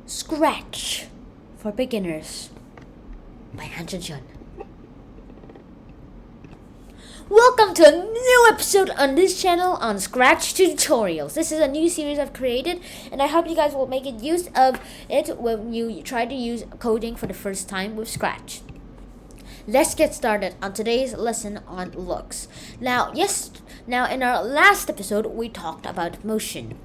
Scratch for Beginners by Hansen Chun. Welcome to a new episode on this channel on Scratch Tutorials. This is a new series I've created, and I hope you guys will make use of it when you try to use coding for the first time with Scratch. Let's get started on today's lesson on looks. Now in our last episode, we talked about motion.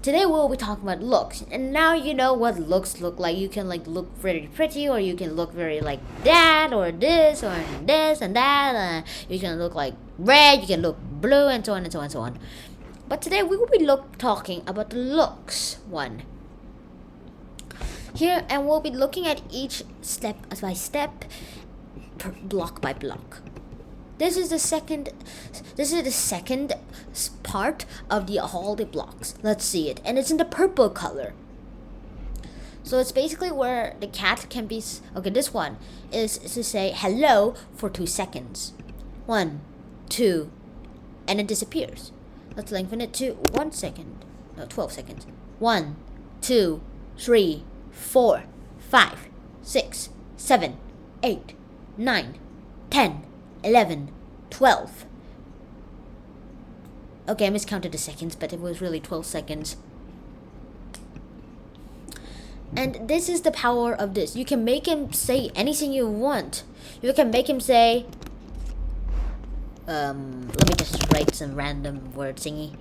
Today we'll be talking about looks, and now you know what looks look like. You can look very pretty, or you can look very like that, or this and that. You can look like red, you can look blue, and so on and so on and so on. But today we will be talking about the looks one. Here, and we'll be looking at each step by step, block by block. This is the second part of all the blocks. Let's see it, and it's in the purple color. So it's basically where the cat can be. Okay, this one is to say hello for 2 seconds. 1, 2, and it disappears. Let's lengthen it to 1 second. No, 12 seconds. 1, 2, 3, 4, 5, 6, 7, 8, 9, 10. 11, 12. Okay, I miscounted the seconds, but it was really 12 seconds. And this is the power of this. You can make him say anything you want. You can make him say, let me just write some random word thingy.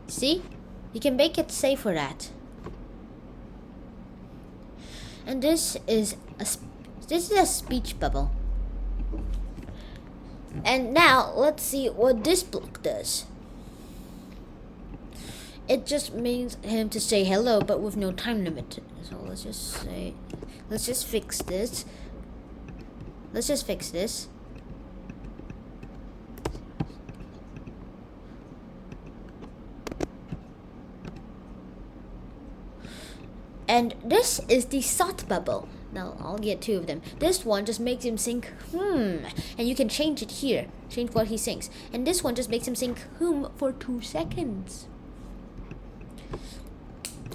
See? You can make it say for that. And this is a speech bubble. And now, let's see what this block does. It just means him to say hello, but with no time limit. So let's just fix this. And this is the thought bubble. Now, I'll get 2 of them. This one just makes him think, and you can change it here. Change what he thinks. And this one just makes him think, for 2 seconds.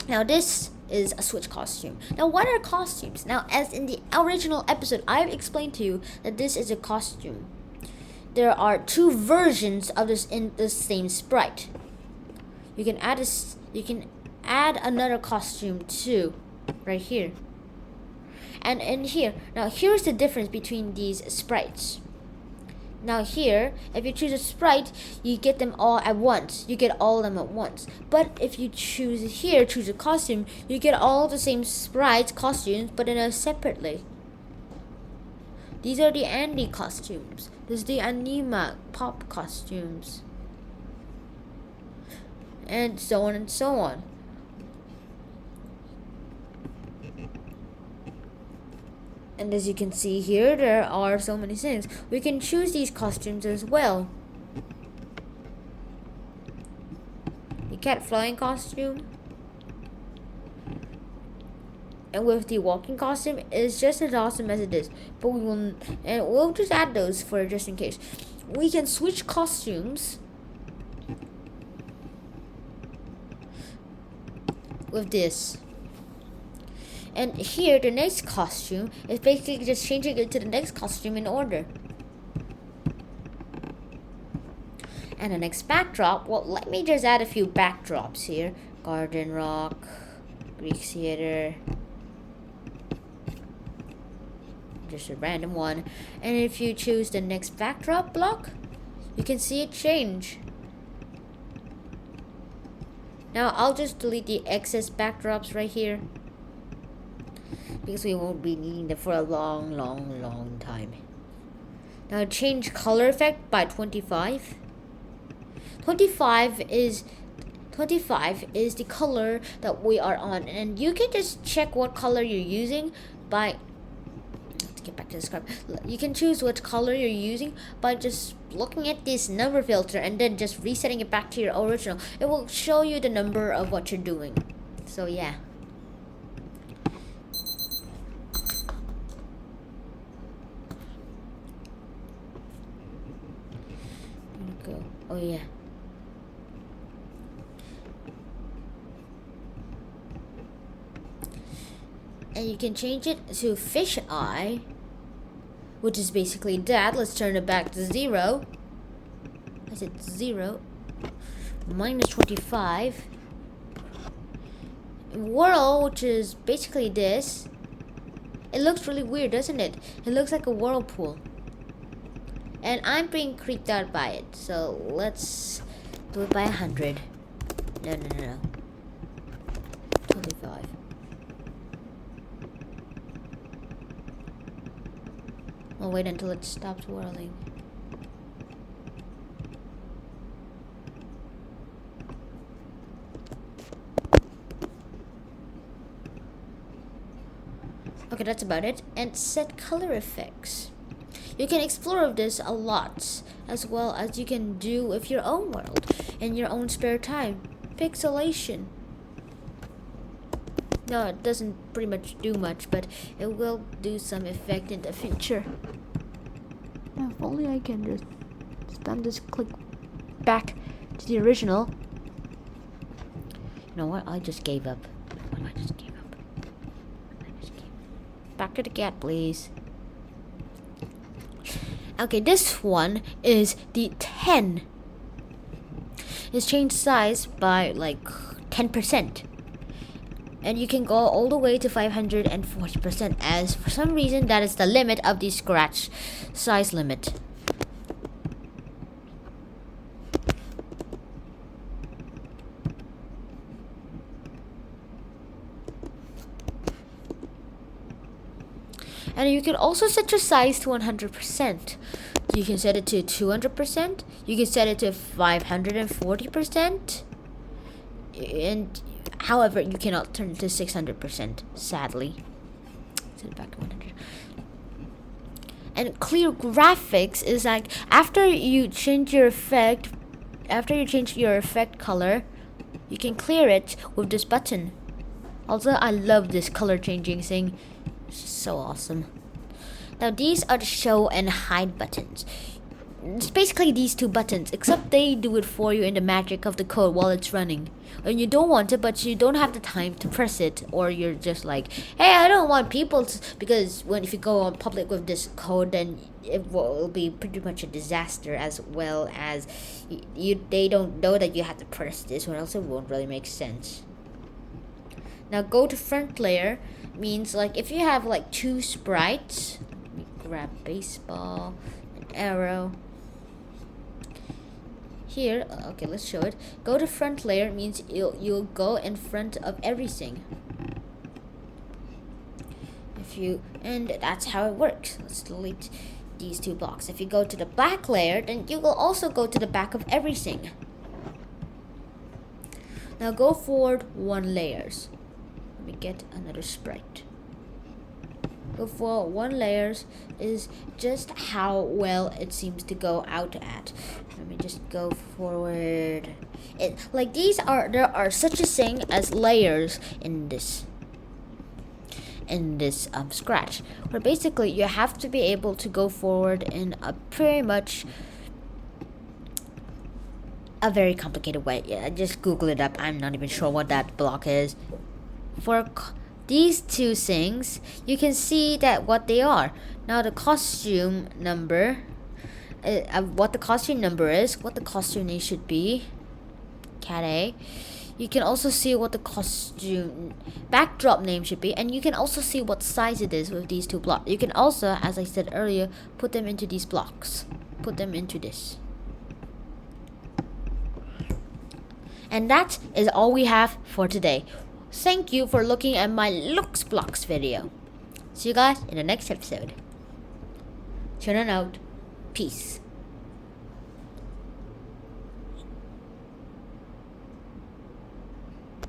Now, this is a switch costume. Now, what are costumes? Now, as in the original episode, I've explained to you that this is a costume. There are 2 versions of this in the same sprite. You can add another costume too, right here. And in here, now here's the difference between these sprites. Now here, if you choose a sprite, you get them all at once. You get all of them at once. But if you choose a costume, you get all the same sprites, costumes, but separately. These are the Andy costumes. This is the Anima pop costumes. And so on and so on. And as you can see here, there are so many things. We can choose these costumes as well. The cat flying costume. And with the walking costume, it's just as awesome as it is. But we'll just add those for just in case. We can switch costumes with this. And here, the next costume is basically just changing it to the next costume in order. And the next backdrop, well, let me just add a few backdrops here. Garden Rock, Greek Theater, just a random one. And if you choose the next backdrop block, you can see it change. Now, I'll just delete the excess backdrops right here, because we won't be needing them for a long time. Now change color effect by 25. 25 is the color that we are on, and you can just check what color you're using by, let's get back to the script. You can choose what color you're using by just looking at this number filter and then just resetting it back to your original. It will show you the number of what you're doing. So yeah. Go. Oh yeah. And you can change it to fish eye, which is basically that. Let's turn it back to 0. I said 0. Minus 25. Whirl, which is basically this. It looks really weird, doesn't it? It looks like a whirlpool. And I'm being creeped out by it. So let's do it by 100. No. 25. I'll wait until it stops whirling. Okay, that's about it. And set color effects. You can explore with this a lot, as well as you can do with your own world in your own spare time. Pixelation. No, it doesn't pretty much do much, but it will do some effect in the future. Now, if only I can just spam this click back to the original. You know what? I just gave up. Back to the cat, please. Okay, this one is the 10. It's changed size by like 10%. And you can go all the way to 540%, as for some reason that is the limit of the scratch size limit. And you can also set your size to 100%. You can set it to 200%. You can set it to 540%. And however, you cannot turn it to 600%, sadly. Set it back to 100. And clear graphics is like after you change your effect color, you can clear it with this button. Also, I love this color changing thing. It's just so awesome. Now these are the show and hide buttons. It's basically these two buttons, except they do it for you in the magic of the code while it's running. And you don't want it, but you don't have the time to press it, or you're just like, hey, I don't want people to, because if you go on public with this code, then it will be pretty much a disaster, as well as they don't know that you have to press this, or else it won't really make sense. Now go to front layer means like if you have like two sprites, let me grab baseball, an arrow. Here, okay, let's show it. Go to front layer means you'll go in front of everything. And that's how it works. Let's delete these two blocks. If you go to the back layer, then you will also go to the back of everything. Now go forward 1 layers. Let me get another sprite. Go forward 1 layers is just how well it seems to go out at. Let me just go forward. There are such a thing as layers in this Scratch, where basically you have to be able to go forward in a pretty much a very complicated way. Yeah, just Google it up. I'm not even sure what that block is. For these two things, you can see that what they are. Now the costume number, what the costume number is, what the costume name should be, cat A. You can also see what the costume backdrop name should be, and you can also see what size it is with these two blocks. You can also, as I said earlier, put them into these blocks. Put them into this. And that is all we have for today. Thank you for looking at my Looks Blocks video. See you guys in the next episode. Turn out. Peace.